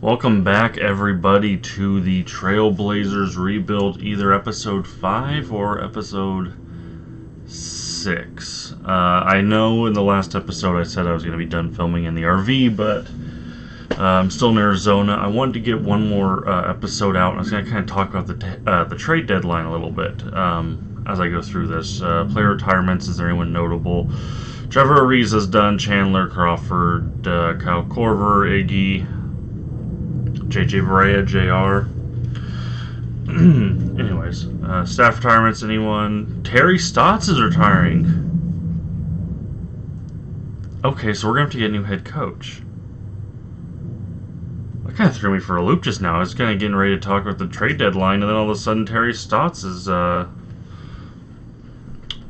Welcome back, everybody, to the Trailblazers Rebuild, either episode 5 or episode 6. I know in the last episode I said I was going to be done filming in the RV, but I'm still in Arizona. I wanted to get one more episode out, and I was going to kind of talk about the trade deadline a little bit as I go through this. Player retirements, is there anyone notable? Trevor Ariza's done, Chandler, Crawford, Kyle Korver, Iggy, JJ Barea, JR. Anyways, staff retirements, anyone? Terry Stotts is retiring. Okay, so we're going to have to get a new head coach. That kind of threw me for a loop just now. I was kind of getting ready to talk about the trade deadline, and then all of a sudden Terry Stotts is,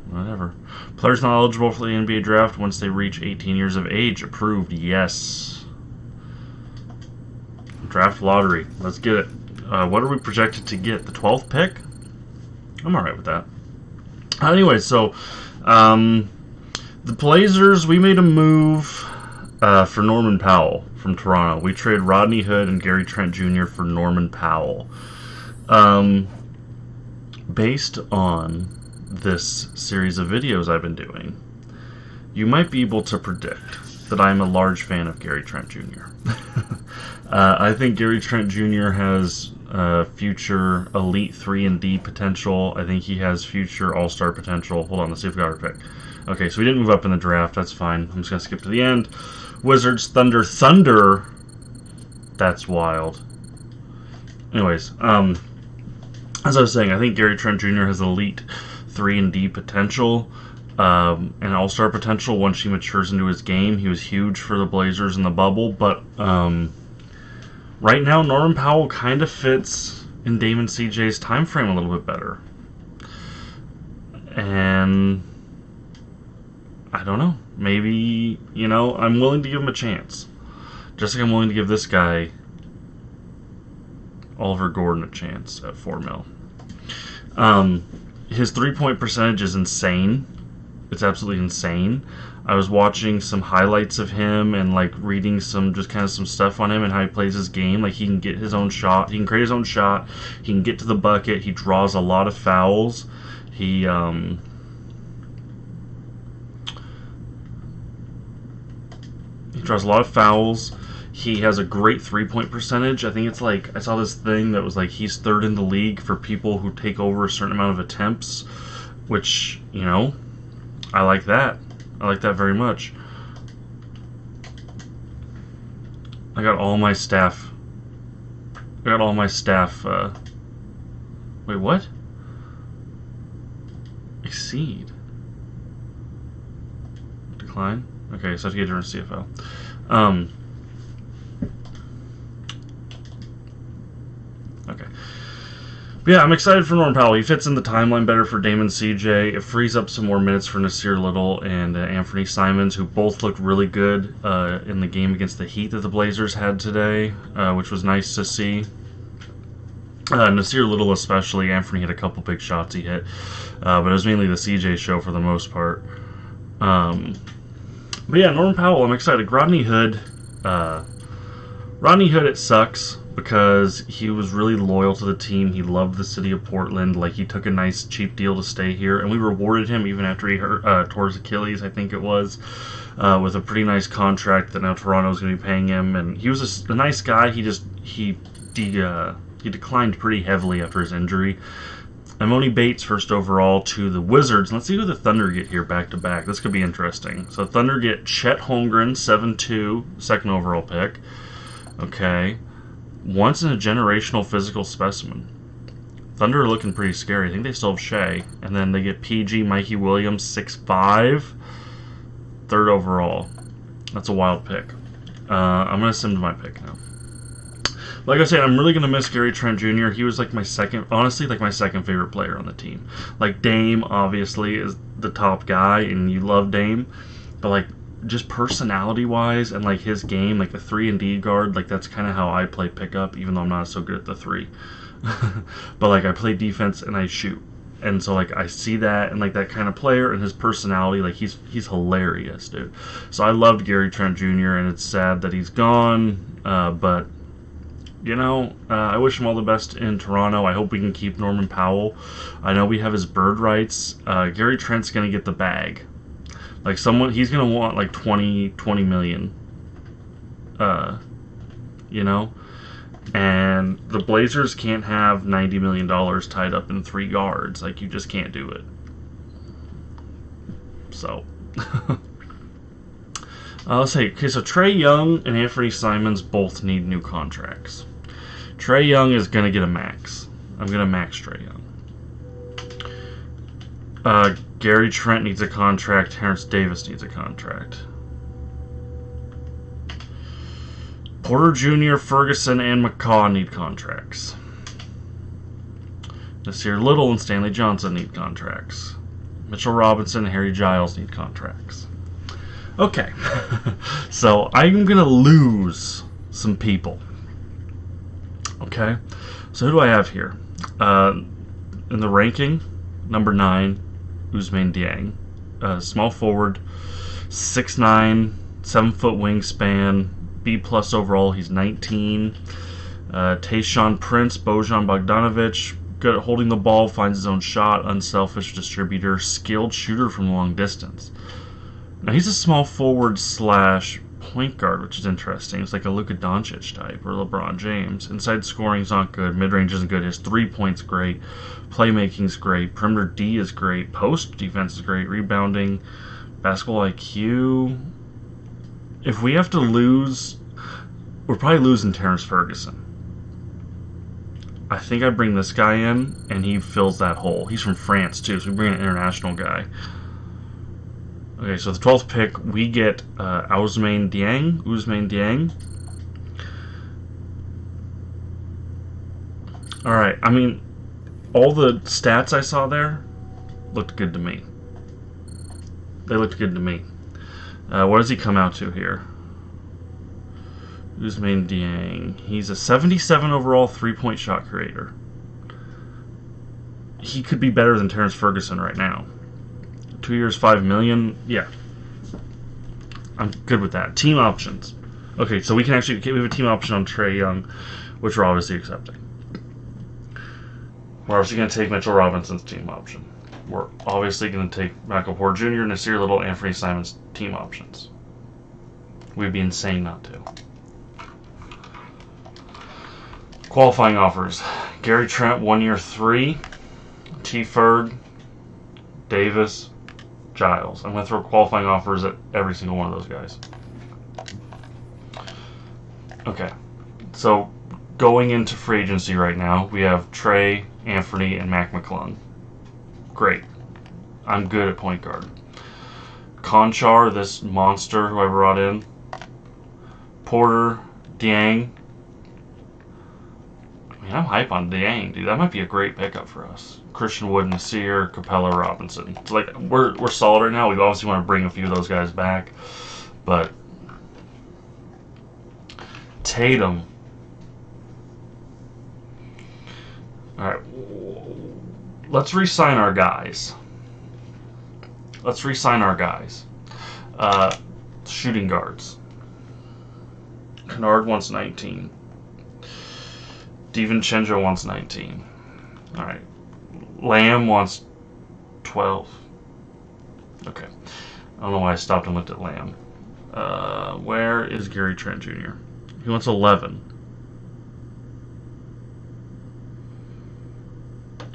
whatever. Players not eligible for the NBA draft once they reach 18 years of age. Approved, yes. Draft lottery. Let's get it. What are we projected to get? The 12th pick? I'm alright with that. Anyway, so the Blazers, we made a move for Norman Powell from Toronto. We traded Rodney Hood and Gary Trent Jr. for Norman Powell. Based on this series of videos I've been doing, you might be able to predict that I'm a large fan of Gary Trent Jr. I think Gary Trent Jr. has future elite 3 and D potential. I think he has future all-star potential. Hold on, let's see if we got our pick. Okay, so we didn't move up in the draft. That's fine. I'm just going to skip to the end. Wizards, Thunder. That's wild. Anyways, as I was saying, I think Gary Trent Jr. has elite 3 and D potential. And all-star potential once he matures into his game. He was huge for the Blazers in the bubble, but right now Norman Powell kind of fits in Damon CJ's time frame a little bit better. And I don't know. Maybe, I'm willing to give him a chance. Just like I'm willing to give this guy, Oliver Gordon, a chance at $4 million. His three-point percentage is insane. It's absolutely insane. I was watching some highlights of him and reading some stuff on him and how he plays his game. He can get his own shot. He can create his own shot. He can get to the bucket. He draws a lot of fouls. He draws a lot of fouls. He has a great three-point percentage. I think it's I saw this thing that was he's third in the league for people who take over a certain amount of attempts, which, I like that. I like that very much. I got all my staff. Wait, what? Exceed. Decline? Okay, so I have to get a different CFO. Okay. But yeah, I'm excited for Norman Powell. He fits in the timeline better for Damon CJ. It frees up some more minutes for Nasir Little and Anthony Simons, who both looked really good in the game against the Heat that the Blazers had today, which was nice to see. Nasir Little especially. Anthony had a couple big shots he hit, but it was mainly the CJ show for the most part. But yeah, Norman Powell, I'm excited. Rodney Hood, it sucks because he was really loyal to the team. He loved the city of Portland. He took a nice cheap deal to stay here, and we rewarded him even after he tore his Achilles, I think it was, with a pretty nice contract that now Toronto's going to be paying him. And he was a nice guy. He declined pretty heavily after his injury. Emoni Bates, first overall to the Wizards. Let's see who the Thunder get here back-to-back. This could be interesting. So Thunder get Chet Holmgren, 7'2", second overall pick. Okay. Once in a generational physical specimen. Thunder are looking pretty scary. I think they still have Shea. And then they get PG Mikey Williams, 6'5", third overall. That's a wild pick. I'm going to send my pick now. Like I said, I'm really going to miss Gary Trent Jr. He was my second favorite player on the team. Dame, obviously, is the top guy, and you love Dame. But, just personality-wise and, his game, the 3 and D guard, that's kind of how I play pickup, even though I'm not so good at the 3. But, I play defense and I shoot. And so, I see that and, that kind of player and his personality, he's hilarious, dude. So I loved Gary Trent Jr., and it's sad that he's gone, but I wish him all the best in Toronto. I hope we can keep Norman Powell. I know we have his bird rights. Gary Trent's going to get the bag. Like he's going to want like 20 million. You know? And the Blazers can't have $90 million tied up in 3 guards. Like, you just can't do it. So. Let's see. Okay, so Trae Young and Anthony Simons both need new contracts. Trae Young is going to get a max. I'm going to max Trae Young. Gary Trent needs a contract. Terrence Davis needs a contract. Porter Jr., Ferguson, and McCaw need contracts. Nasir Little and Stanley Johnson need contracts. Mitchell Robinson and Harry Giles need contracts. Okay, so I'm going to lose some people. Okay, so who do I have here? In the ranking, number 9, Ousmane Dieng. Small forward, 6'9", 7-foot wingspan, B+ overall. He's 19. Tayshaun Prince, Bojan Bogdanovic, good at holding the ball, finds his own shot, unselfish distributor, skilled shooter from long distance. Now he's a small forward / point guard, which is interesting. It's like a Luka Doncic type or LeBron James. Inside scoring's not good, mid-range isn't good, his 3-point's great, playmaking's great, perimeter D is great, post defense is great, rebounding, basketball IQ. If we have to lose, we're probably losing Terrence Ferguson. I think I bring this guy in, and he fills that hole. He's from France, too, so we bring an international guy. Okay, so the 12th pick, we get Ousmane Dieng. Alright, I mean, all the stats I saw there looked good to me. They looked good to me. What does he come out to here? Ousmane Dieng. He's a 77 overall 3-point shot creator. He could be better than Terrence Ferguson right now. 2 years, $5 million. Yeah, I'm good with that. Team options. Okay, so we have a team option on Trae Young, which we're obviously accepting. We're obviously going to take Mitchell Robinson's team option. We're obviously going to take Michael Porter Jr., Nasir Little, Anthony Simons team options. We'd be insane not to. Qualifying offers. Gary Trent, 1 year, 3. T. Ferg, Davis, Giles. I'm going to throw qualifying offers at every single one of those guys. Okay. So, going into free agency right now, we have Trae, Anthony, and Mac McClung. Great. I'm good at point guard. Conchar, this monster who I brought in. Porter, Dieng. I mean, I'm hype on Dieng, dude. That might be a great pickup for us. Christian Wood, Nasir, Capella, Robinson. So, like, we're solid right now. We obviously want to bring a few of those guys back. But Tatum. Alright. Let's re-sign our guys. Shooting guards. Kennard wants 19. DiVincenzo wants 19. Alright. Lamb wants 12. Okay. I don't know why I stopped and looked at Lamb. Where is Gary Trent Jr.? He wants 11.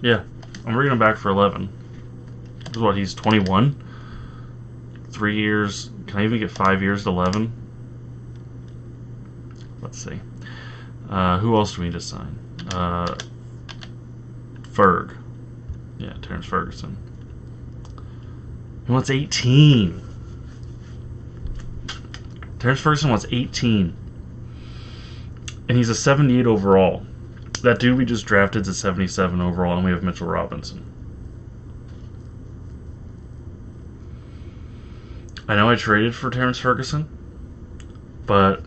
Yeah. I'm bringing him back for 11. This is what, he's 21? 3 years. Can I even get 5 years to 11? Let's see. Who else do we need to sign? Ferg. Yeah, Terrence Ferguson. He wants 18. Terrence Ferguson wants 18. And he's a 78 overall. That dude we just drafted is a 77 overall, and we have Mitchell Robinson. I know I traded for Terrence Ferguson, but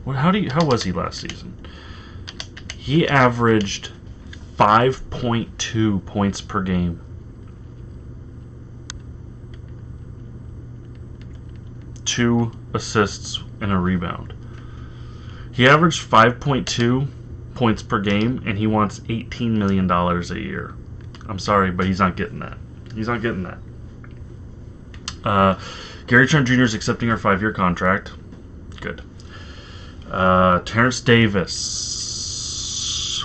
how was he last season? He averaged 5.2 points per game. Two assists and a rebound. He averaged 5.2 points per game, and he wants $18 million a year. I'm sorry, but he's not getting that. He's not getting that. Gary Trent Jr. is accepting our 5-year contract. Good. Terrence Davis.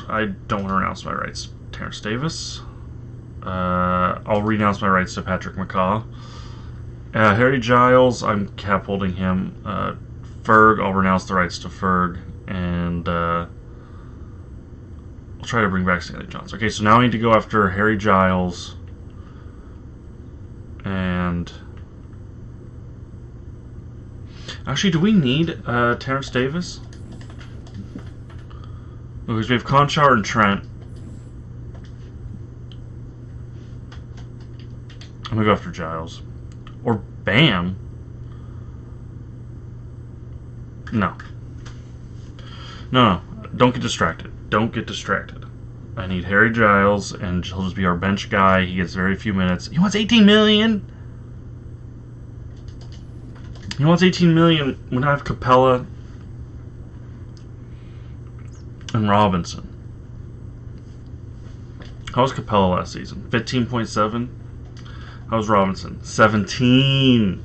I don't want to renounce my rights. Terrence Davis. I'll renounce my rights to Patrick McCaw. Harry Giles, I'm cap holding him. Ferg, I'll renounce the rights to Ferg. And I'll try to bring back Stanley Johnson. Okay, so now I need to go after Harry Giles. And actually, do we need Terrence Davis? Because we have Conchar and Trent. I'm going to go after Giles. Or Bam. No. No. Don't get distracted. Don't get distracted. I need Harry Giles, and he'll just be our bench guy. He gets very few minutes. He wants $18 million. He wants $18 million when I have Capella and Robinson. How was Capella last season? 15.7. How was Robinson? 17.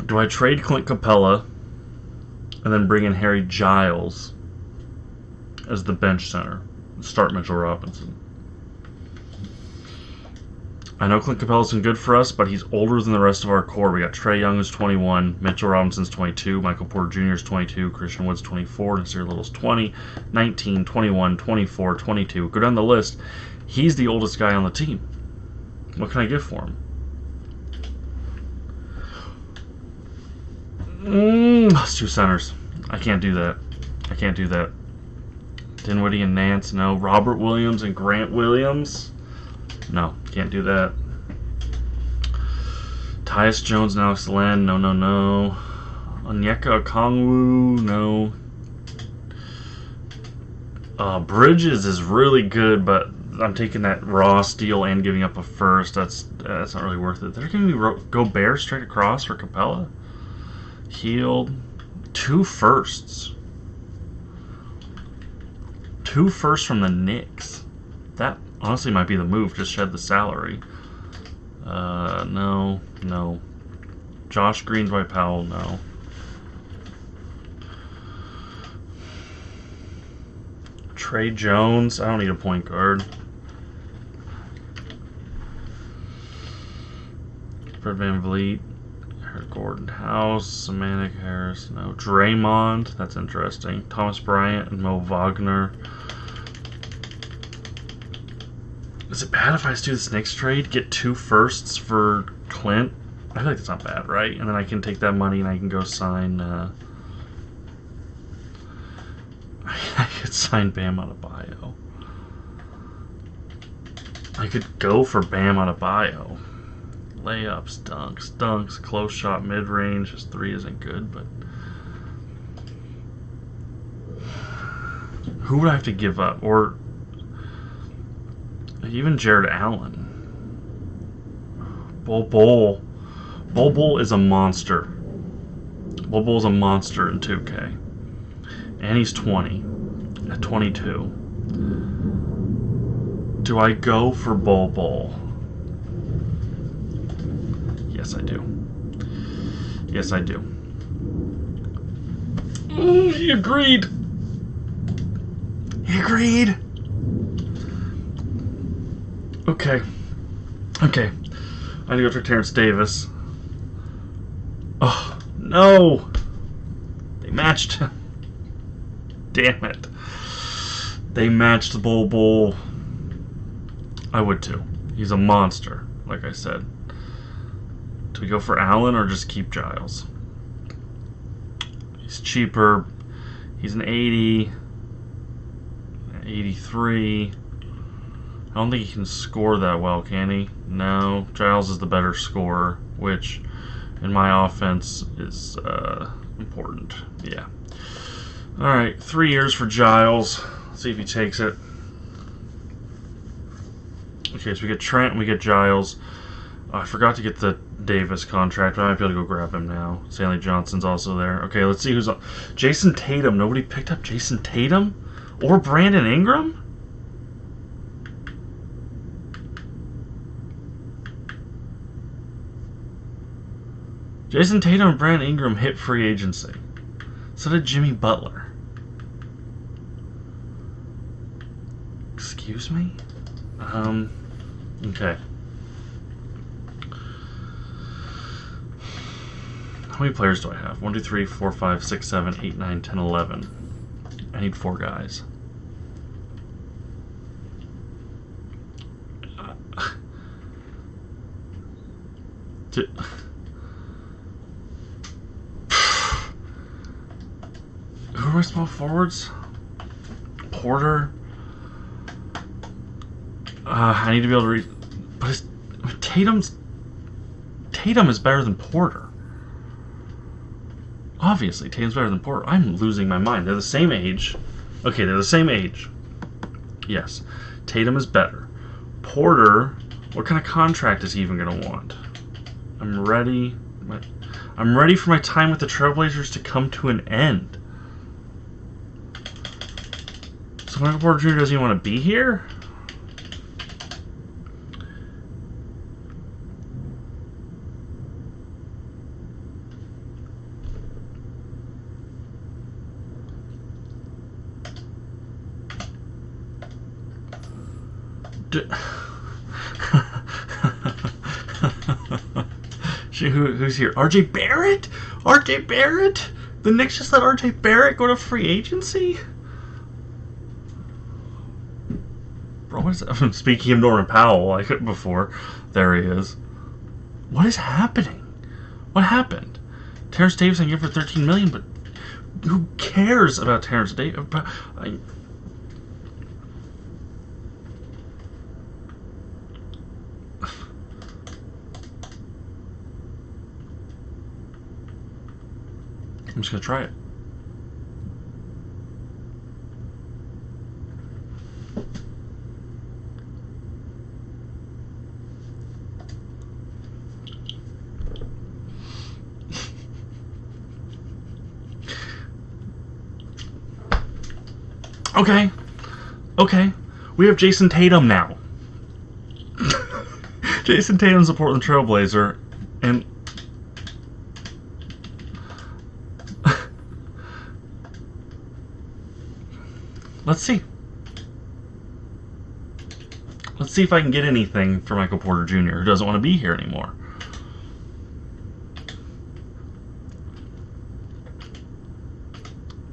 Do I trade Clint Capella and then bring in Harry Giles as the bench center? Start Mitchell Robinson. I know Clint Capella's been good for us, but he's older than the rest of our core. We got Trae Young who's 21, Mitchell Robinson's 22, Michael Porter Jr. is 22, Christian Wood's 24, Nasir Little's 20, 19, 21, 24, 22. Go down the list. He's the oldest guy on the team. What can I get for him? It's 2 centers. I can't do that. I can't do that. Dinwiddie and Nance, no. Robert Williams and Grant Williams, no. Can't do that. Tyus Jones and Alex Len, no. Onyeka Okongwu, no. Bridges is really good, but I'm taking that Ross deal and giving up a first. That's not really worth it. They're going to go Bears straight across for Capella. Healed. 2 firsts. 2 firsts from the Knicks. That honestly might be the move. Just shed the salary. No. Josh Green, Dwight Powell, no. Trey Jones. I don't need a point guard. Fred VanVleet. Gordon House. Semantic Harris. No. Draymond. That's interesting. Thomas Bryant and Mo Wagner. Is it bad if I just do this Knicks trade? Get 2 firsts for Clint? I feel like that's not bad, right? And then I can take that money and I can go sign... I could sign Bam Adebayo. I could go for Bam Adebayo. Layups, dunks, close shot, mid-range. His 3 isn't good, but... Who would I have to give up? Or... even Jared Allen. Bol is a monster. Bol is a monster in 2K. And he's 20. At 22. Do I go for Bol? Yes, I do. Yes, I do. He agreed. He agreed. Okay. I need to go for Terrence Davis. Oh, no! They matched. Damn it. They matched Bol. I would too. He's a monster, like I said. Do we go for Allen or just keep Giles? He's cheaper. He's an 80. 83. I don't think he can score that well, can he? No. Giles is the better scorer, which in my offense is important. Yeah. Alright, 3 years for Giles. Let's see if he takes it. Okay, so we get Trent and we get Giles. Oh, I forgot to get the Davis contract, but I might be able to go grab him now. Stanley Johnson's also there. Okay, let's see who's on. Jason Tatum. Nobody picked up Jason Tatum? Or Brandon Ingram? Jason Tatum and Brandon Ingram hit free agency. So did Jimmy Butler. Excuse me? Okay. How many players do I have? 1, 2, 3, 4, 5, 6, 7, 8, 9, 10, 11. I need 4 guys. Who are my small forwards? Porter. I need to be able to read. But Tatum is better than Porter. Obviously, Tatum's better than Porter. I'm losing my mind. They're the same age. Okay, they're the same age. Yes. Tatum is better. Porter, what kind of contract is he even going to want? I'm ready. I'm ready for my time with the Trailblazers to come to an end. So Michael Porter Jr. doesn't even want to be here? Who's here? RJ Barrett? RJ Barrett? The Knicks just let RJ Barrett go to free agency? Bro, what is that? I'm speaking of Norman Powell like before. There he is. What is happening? What happened? Terrence Davis I give for $13 million, but who cares about Terrence Davis? I'm just going to try it. Okay. Okay. We have Jason Tatum now. Jason Tatum's a Portland Trailblazer, and let's see. Let's see if I can get anything for Michael Porter Jr., who doesn't want to be here anymore.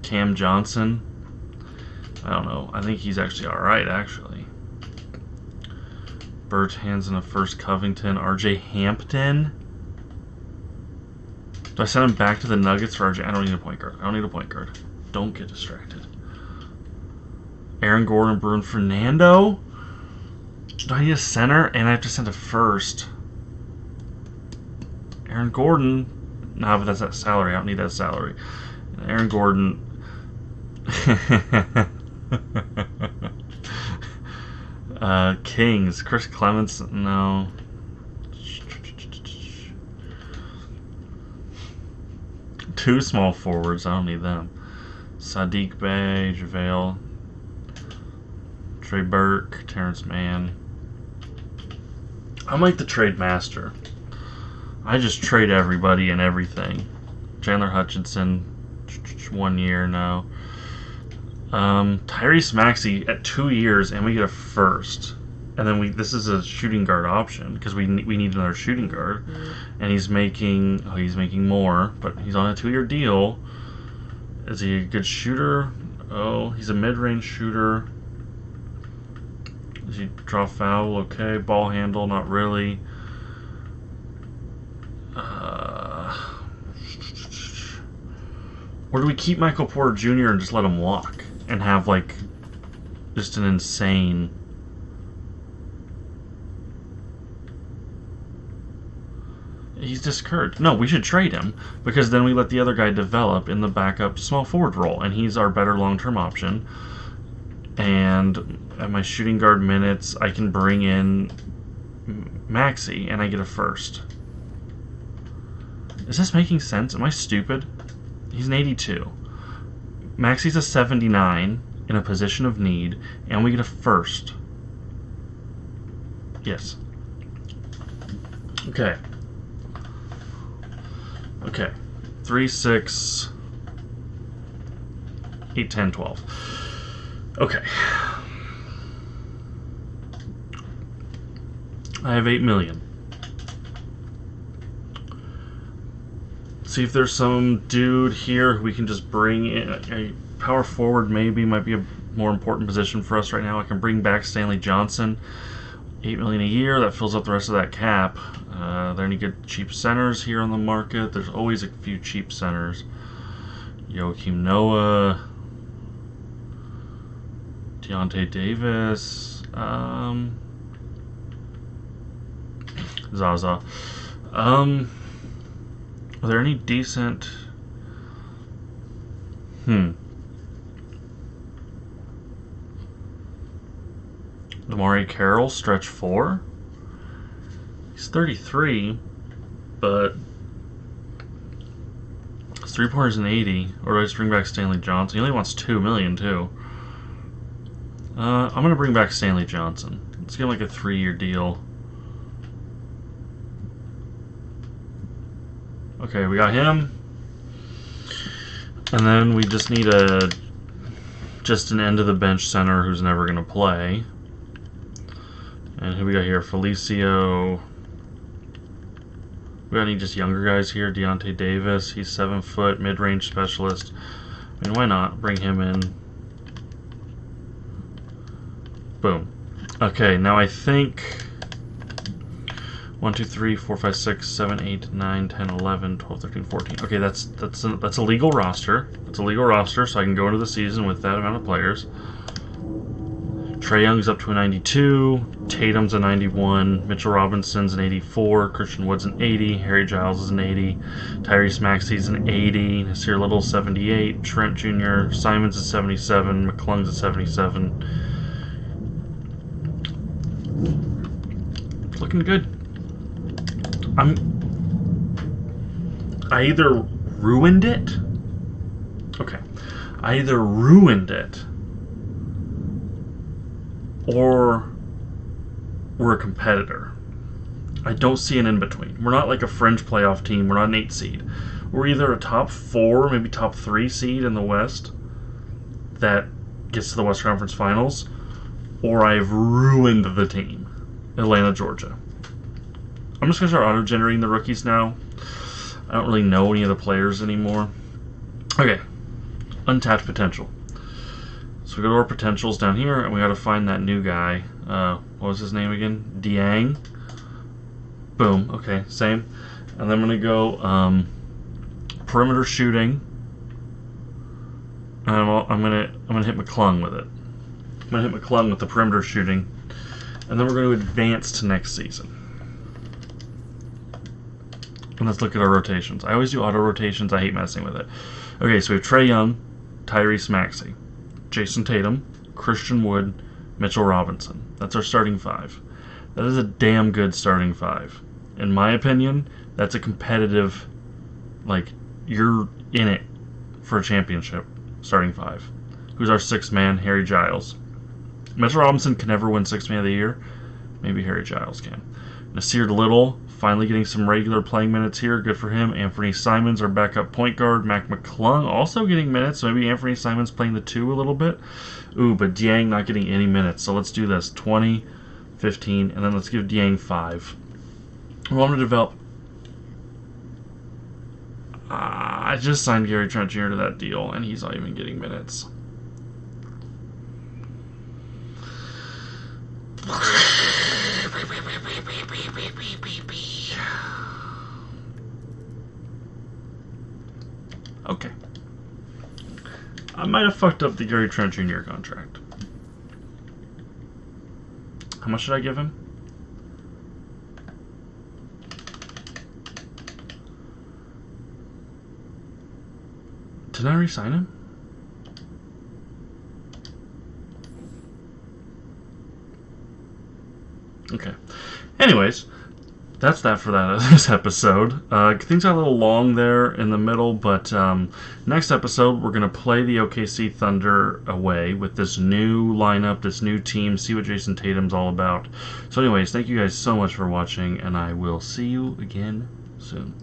Cam Johnson. I don't know. I think he's actually alright, actually. Bertans in the first Covington. RJ Hampton. Do I send him back to the Nuggets for RJ? I don't need a point guard. I don't need a point guard. Don't get distracted. Aaron Gordon, Bruin Fernando. Do I need a center? And I have to send a first. Aaron Gordon. Nah, but that's that salary. I don't need that salary. Aaron Gordon. Kings. Chris Clements. No. Two small forwards. I don't need them. Sadiq Bey, JaVale. Trey Burke, Terrence Mann. I'm like the trade master. I just trade everybody and everything. Chandler Hutchinson, 1 year now. Tyrese Maxey at 2 years, and we get a first. And then this is a shooting guard option because we need another shooting guard, and he's making more, but he's on a 2-year deal. Is he a good shooter? Oh, he's a mid-range shooter. Does he draw foul? Okay. Ball handle? Not really. Or do we keep Michael Porter Jr. and just let him walk and have like just an insane? He's discouraged. No, we should trade him because then we let the other guy develop in the backup small forward role, and he's our better long-term option. And at my shooting guard minutes, I can bring in Maxey, and I get a first. Is this making sense? Am I stupid? He's an 82. Maxey's a 79 in a position of need, and we get a first. Yes. Okay. Okay. 3, 6, 8, 10, 12. Okay. I have 8 million. See if there's some dude here who we can just bring in. A power forward maybe might be a more important position for us right now. I can bring back Stanley Johnson. 8 million a year. That fills up the rest of that cap. Are there any good cheap centers here on the market? There's always a few cheap centers. Joakim Noah. Deontay Davis. Zaza. Are there any decent... Damari Carroll, stretch 4. He's 33, but his 3-pointer's an 80. Or do I just bring back Stanley Johnson? He only wants 2 million too. I'm gonna bring back Stanley Johnson. Let's get him like a 3-year deal. Okay, we got him. And then we just need just an end of the bench center who's never gonna play. And who we got here? Felicio. We got any just younger guys here? Deontay Davis. He's 7 foot, mid-range specialist. I mean, why not? Bring him in. Boom. Okay, now I think 1, 2, 3, 4, 5, 6, 7, 8, 9, 10, 11, 12, 13, 14. Okay, that's a legal roster. That's a legal roster, so I can go into the season with that amount of players. Trae Young's up to a 92. Tatum's a 91. Mitchell Robinson's an 84. Christian Wood's an 80. Harry Giles is an 80. Tyrese Maxey's an 80. Nasir Little's 78. Trent Jr. Simons is 77. McClung's a 77. It's looking good. I either ruined it. Okay. I either ruined it or we're a competitor. I don't see an in-between. We're not like a fringe playoff team. We're not an 8 seed. We're either a top 4, maybe top 3 seed in the West that gets to the West Conference Finals, or I've ruined the team. Atlanta, Georgia. I'm just going to start auto-generating the rookies now. I don't really know any of the players anymore. Okay. Untapped potential. So we go to our potentials down here, and we got to find that new guy. What was his name again? Dieng. Boom. Okay, same. And then I'm gonna go perimeter shooting. And I'm gonna hit McClung with it. I'm gonna hit McClung with the perimeter shooting, and then we're going to advance to next season. And let's look at our rotations. I always do auto rotations. I hate messing with it. Okay, so we have Trae Young, Tyrese Maxey, Jason Tatum, Christian Wood, Mitchell Robinson. That's our starting 5. That is a damn good starting 5. In my opinion, that's a competitive, like, you're in it for a championship starting 5. Who's our 6th man? Harry Giles. Mitchell Robinson can never win 6th man of the year. Maybe Harry Giles can. Nasir Little, finally getting some regular playing minutes here. Good for him. Anthony Simons, our backup point guard. Mac McClung also getting minutes. So maybe Anthony Simons playing the 2 a little bit. Ooh, but Dieng not getting any minutes. So let's do this. 20, 15, and then let's give Dieng 5. We want to develop... I just signed Gary Trent Jr. to that deal, and he's not even getting minutes. Okay. I might have fucked up the Gary Trent Jr. contract. How much should I give him? Did I re-sign him? Okay. Anyways, that's that for this episode. Things got a little long there in the middle, but next episode we're going to play the OKC Thunder away with this new lineup, this new team, see what Jason Tatum's all about. So anyways, thank you guys so much for watching, and I will see you again soon.